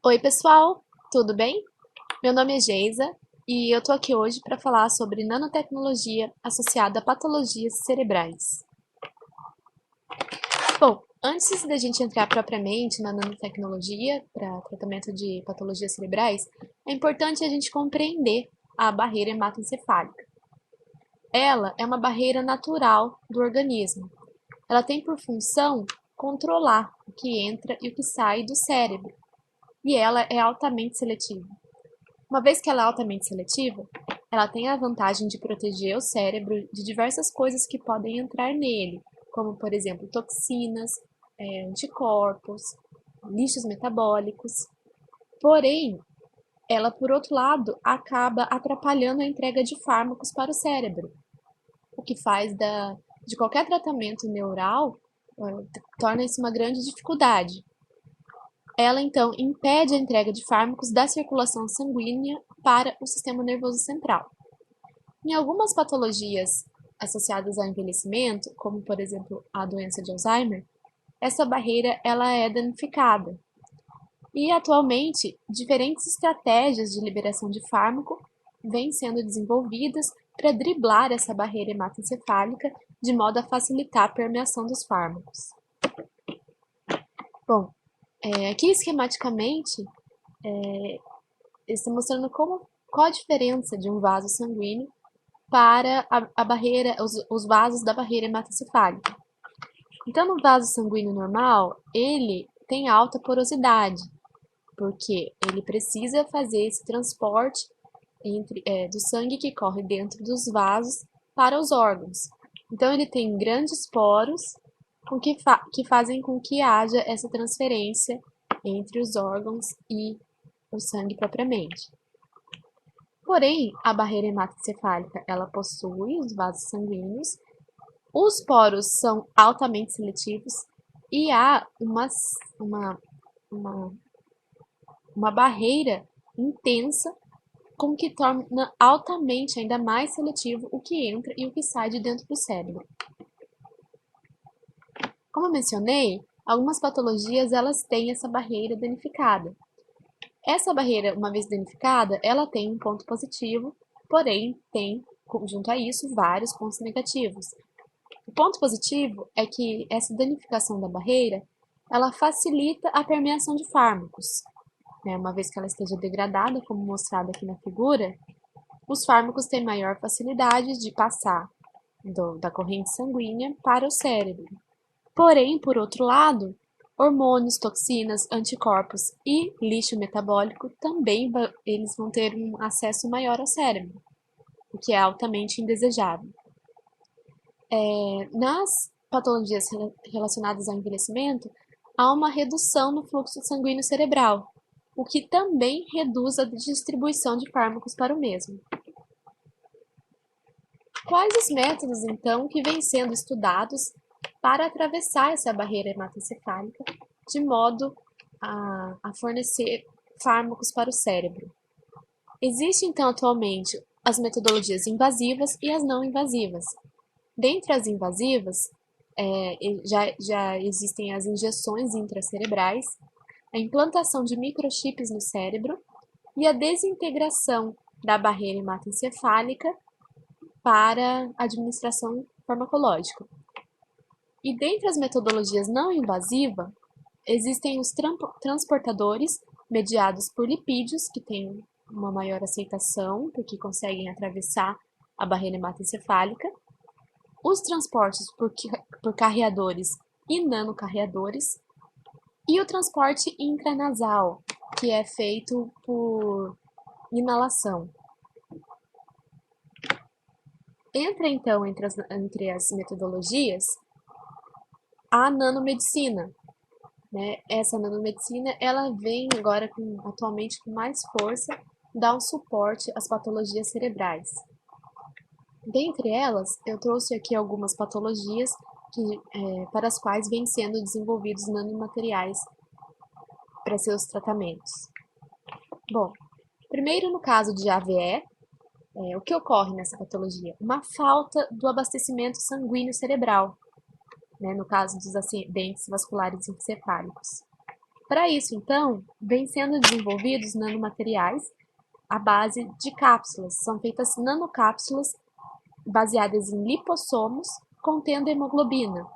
Oi, pessoal, tudo bem? Meu nome é Geisa e eu tô aqui hoje para falar sobre nanotecnologia associada a patologias cerebrais. Bom, antes da gente entrar propriamente na nanotecnologia para tratamento de patologias cerebrais, é importante a gente compreender a barreira hematoencefálica. Ela é uma barreira natural do organismo. Ela tem por função controlar o que entra e o que sai do cérebro, e ela é altamente seletiva. Uma vez que ela é altamente seletiva, ela tem a vantagem de proteger o cérebro de diversas coisas que podem entrar nele, como, por exemplo, toxinas, anticorpos, lixos metabólicos. Porém, ela, por outro lado, acaba atrapalhando a entrega de fármacos para o cérebro, o que faz de qualquer tratamento neural torna isso uma grande dificuldade. Ela, então, impede a entrega de fármacos da circulação sanguínea para o sistema nervoso central. Em algumas patologias associadas ao envelhecimento, como, por exemplo, a doença de Alzheimer, essa barreira ela é danificada. E, atualmente, diferentes estratégias de liberação de fármaco vêm sendo desenvolvidas para driblar essa barreira hematoencefálica de modo a facilitar a permeação dos fármacos. Bom, aqui esquematicamente, está mostrando qual a diferença de um vaso sanguíneo para a barreira, os vasos da barreira hematoencefálica. Então, no vaso sanguíneo normal, ele tem alta porosidade, porque ele precisa fazer esse transporte do sangue que corre dentro dos vasos para os órgãos. Então, ele tem grandes poros que fazem com que haja essa transferência entre os órgãos e o sangue propriamente. Porém, a barreira hematoencefálica ela possui os vasos sanguíneos, os poros são altamente seletivos e há uma barreira intensa com que torna altamente ainda mais seletivo o que entra e o que sai de dentro do cérebro. Como eu mencionei, algumas patologias elas têm essa barreira danificada. Essa barreira, uma vez danificada, ela tem um ponto positivo, porém tem, junto a isso, vários pontos negativos. O ponto positivo é que essa danificação da barreira, ela facilita a permeação de fármacos. Uma vez que ela esteja degradada, como mostrado aqui na figura, os fármacos têm maior facilidade de passar da corrente sanguínea para o cérebro. Porém, por outro lado, hormônios, toxinas, anticorpos e lixo metabólico também eles vão ter um acesso maior ao cérebro, o que é altamente indesejável. Nas patologias relacionadas ao envelhecimento, há uma redução no fluxo sanguíneo cerebral, o que também reduz a distribuição de fármacos para o mesmo. Quais os métodos, então, que vêm sendo estudados para atravessar essa barreira hematoencefálica de modo a fornecer fármacos para o cérebro? Existem, então, atualmente as metodologias invasivas e as não invasivas. Dentre as invasivas, já existem as injeções intracerebrais, a implantação de microchips no cérebro e a desintegração da barreira hematoencefálica para administração farmacológica. E dentre as metodologias não invasivas, existem os transportadores mediados por lipídios, que têm uma maior aceitação, porque conseguem atravessar a barreira hematoencefálica, os transportes por carreadores e nanocarreadores, e o transporte intranasal, que é feito por inalação. Entra, então, entre as metodologias, a nanomedicina. Essa nanomedicina, ela vem agora, atualmente, com mais força, dar um suporte às patologias cerebrais. Dentre elas, eu trouxe aqui algumas patologias para as quais vêm sendo desenvolvidos nanomateriais para seus tratamentos. Bom, primeiro no caso de AVE, o que ocorre nessa patologia? Uma falta do abastecimento sanguíneo cerebral, no caso dos acidentes vasculares encefálicos. Para isso, então, vem sendo desenvolvidos nanomateriais à base de cápsulas. São feitas nanocápsulas baseadas em lipossomos contendo hemoglobina.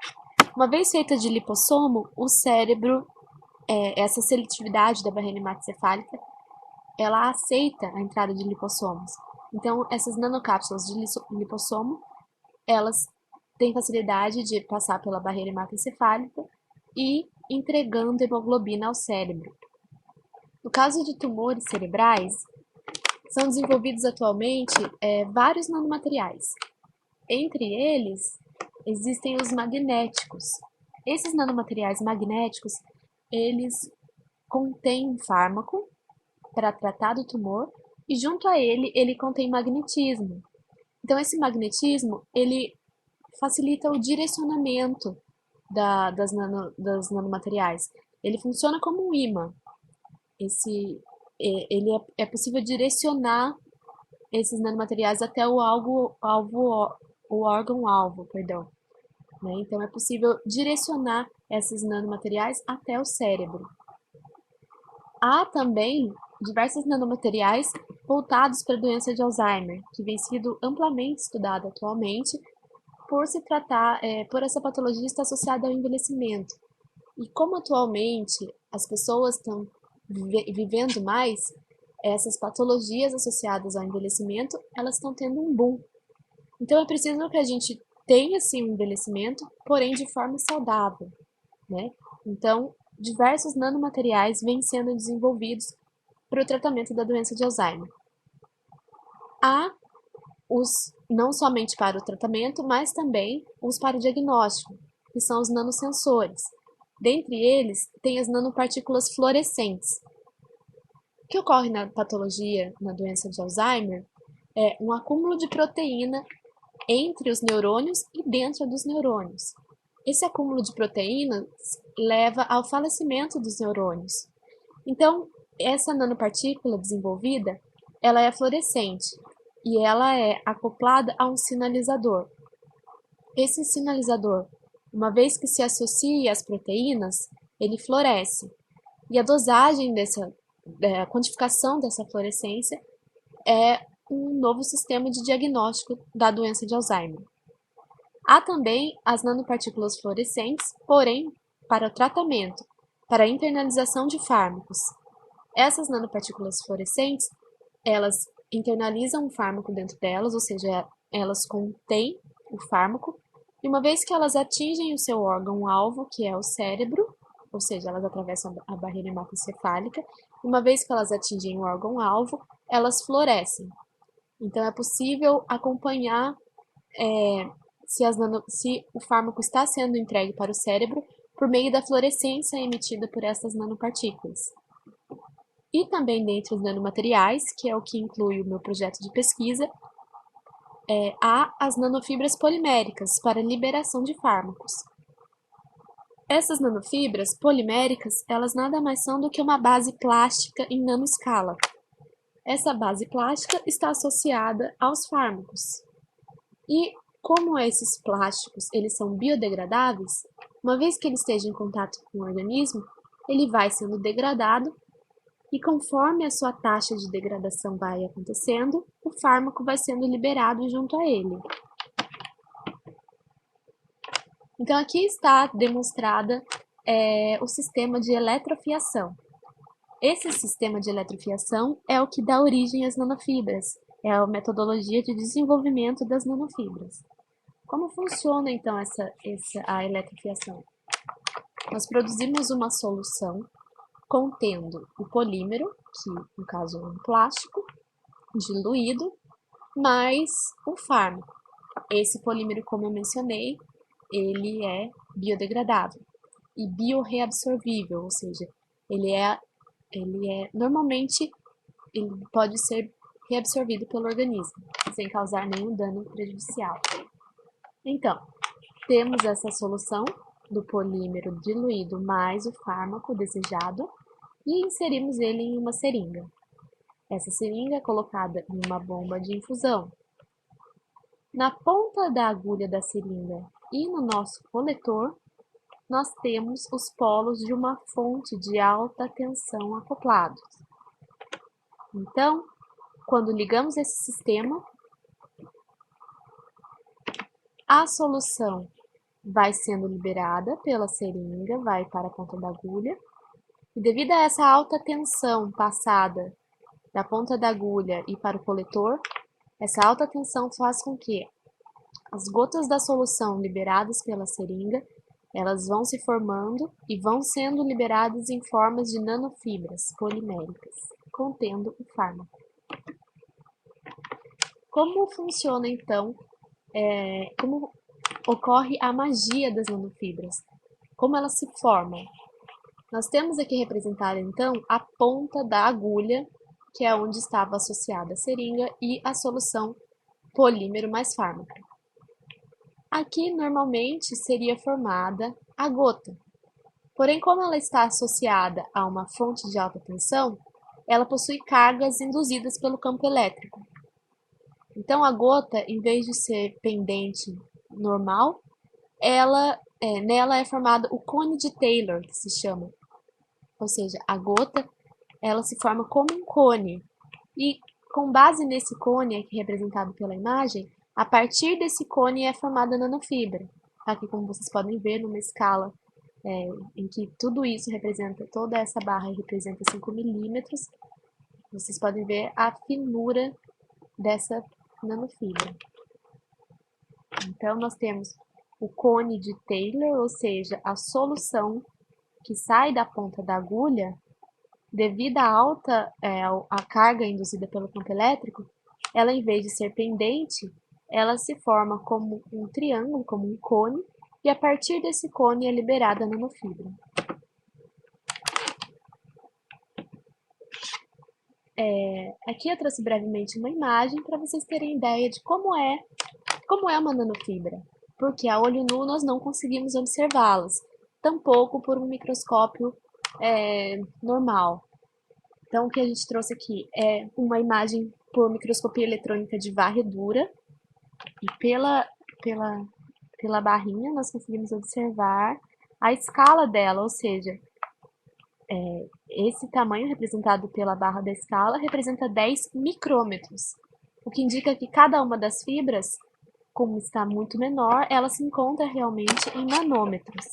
Uma vez feita de lipossomo, o cérebro, essa seletividade da barreira hematocefálica, ela aceita a entrada de lipossomos. Então, essas nanocápsulas de lipossomo, elas têm facilidade de passar pela barreira hematoencefálica e entregando hemoglobina ao cérebro. No caso de tumores cerebrais, são desenvolvidos atualmente vários nanomateriais. Entre eles, existem os magnéticos. Esses nanomateriais magnéticos, eles contêm um fármaco para tratar do tumor e junto a ele contém magnetismo. Então, esse magnetismo, ele facilita o direcionamento das nanomateriais. Ele funciona como um ímã. Ele é possível direcionar esses nanomateriais até o órgão-alvo, perdão. Né? Então, é possível direcionar esses nanomateriais até o cérebro. Há também diversos nanomateriais voltados para a doença de Alzheimer, que vem sido amplamente estudado atualmente por se tratar, por essa patologia estar associada ao envelhecimento. E como atualmente as pessoas estão vivendo mais, essas patologias associadas ao envelhecimento, elas estão tendo um boom. Então é preciso que a gente tenha sim um envelhecimento, porém de forma saudável, né? Então, diversos nanomateriais vêm sendo desenvolvidos para o tratamento da doença de Alzheimer. Há não somente para o tratamento, mas também os para o diagnóstico, que são os nanosensores. Dentre eles, tem as nanopartículas fluorescentes. O que ocorre na patologia, na doença de Alzheimer, é um acúmulo de proteína entre os neurônios e dentro dos neurônios. Esse acúmulo de proteínas leva ao falecimento dos neurônios. Então, essa nanopartícula desenvolvida, ela é fluorescente e ela é acoplada a um sinalizador. Esse sinalizador, uma vez que se associa às proteínas, ele fluoresce. E a dosagem a quantificação dessa fluorescência é um novo sistema de diagnóstico da doença de Alzheimer. Há também as nanopartículas fluorescentes, porém, para o tratamento, para a internalização de fármacos. Essas nanopartículas fluorescentes, elas internalizam o fármaco dentro delas, ou seja, elas contêm o fármaco, e uma vez que elas atingem o seu órgão-alvo, que é o cérebro, ou seja, elas atravessam a barreira hematoencefálica, uma vez que elas atingem o órgão-alvo, elas fluorescem. Então, é possível acompanhar se o fármaco está sendo entregue para o cérebro por meio da fluorescência emitida por essas nanopartículas. E também dentre os nanomateriais, que é o que inclui o meu projeto de pesquisa, há as nanofibras poliméricas para liberação de fármacos. Essas nanofibras poliméricas, elas nada mais são do que uma base plástica em nanoescala. Essa base plástica está associada aos fármacos. E como esses plásticos eles são biodegradáveis, uma vez que ele esteja em contato com o organismo, ele vai sendo degradado e conforme a sua taxa de degradação vai acontecendo, o fármaco vai sendo liberado junto a ele. Então aqui está demonstrada o sistema de eletrofiação. Esse sistema de eletrofiação é o que dá origem às nanofibras, é a metodologia de desenvolvimento das nanofibras. Como funciona então a eletrofiação? Nós produzimos uma solução contendo o polímero, que no caso é um plástico, diluído, mais o fármaco. Esse polímero, como eu mencionei, ele é biodegradável e biorreabsorvível, ou seja, normalmente ele pode ser reabsorvido pelo organismo, sem causar nenhum dano prejudicial. Então, temos essa solução do polímero diluído mais o fármaco desejado e inserimos ele em uma seringa. Essa seringa é colocada em uma bomba de infusão. Na ponta da agulha da seringa e no nosso coletor, nós temos os polos de uma fonte de alta tensão acoplados. Então, quando ligamos esse sistema, a solução vai sendo liberada pela seringa, vai para a ponta da agulha, e devido a essa alta tensão passada da ponta da agulha e para o coletor, essa alta tensão faz com que as gotas da solução liberadas pela seringa, elas vão se formando e vão sendo liberadas em formas de nanofibras poliméricas, contendo o fármaco. Como funciona então, como ocorre a magia das nanofibras? Como elas se formam? Nós temos aqui representada então a ponta da agulha, que é onde estava associada a seringa e a solução polímero mais fármaco. Aqui normalmente seria formada a gota, porém como ela está associada a uma fonte de alta tensão, ela possui cargas induzidas pelo campo elétrico. Então a gota, em vez de ser pendente normal, nela é formado o cone de Taylor, que se chama. Ou seja, a gota ela se forma como um cone. E com base nesse cone, aqui representado pela imagem, a partir desse cone é formada a nanofibra. Aqui, como vocês podem ver, numa escala em que tudo isso representa, toda essa barra representa 5 milímetros, vocês podem ver a finura dessa nanofibra. Então, nós temos o cone de Taylor, ou seja, a solução que sai da ponta da agulha, devido à alta a carga induzida pelo campo elétrico, ela, em vez de ser pendente, ela se forma como um triângulo, como um cone, e a partir desse cone é liberada a nanofibra. Aqui eu trouxe brevemente uma imagem para vocês terem ideia de como é uma nanofibra, porque a olho nu nós não conseguimos observá-las, tampouco por um microscópio normal. Então, o que a gente trouxe aqui é uma imagem por microscopia eletrônica de varredura, e pela barrinha nós conseguimos observar a escala dela, ou seja, esse tamanho representado pela barra da escala representa 10 micrômetros, o que indica que cada uma das fibras, como está muito menor, ela se encontra realmente em nanômetros.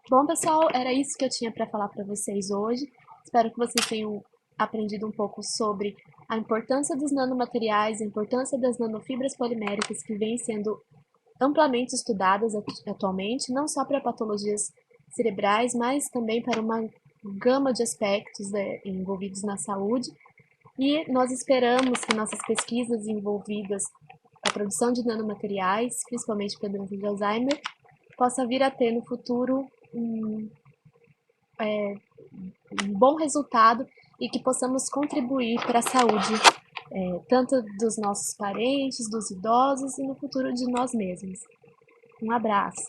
Bom, pessoal, era isso que eu tinha para falar para vocês hoje. Espero que vocês tenham aprendido um pouco sobre a importância dos nanomateriais, a importância das nanofibras poliméricas que vêm sendo amplamente estudadas atualmente, não só para patologias cerebrais, mas também para uma gama de aspectos envolvidos na saúde. E nós esperamos que nossas pesquisas envolvidas na produção de nanomateriais, principalmente para a doença de Alzheimer, possa vir a ter no futuro um bom resultado e que possamos contribuir para a saúde tanto dos nossos parentes, dos idosos e no futuro de nós mesmos. Um abraço!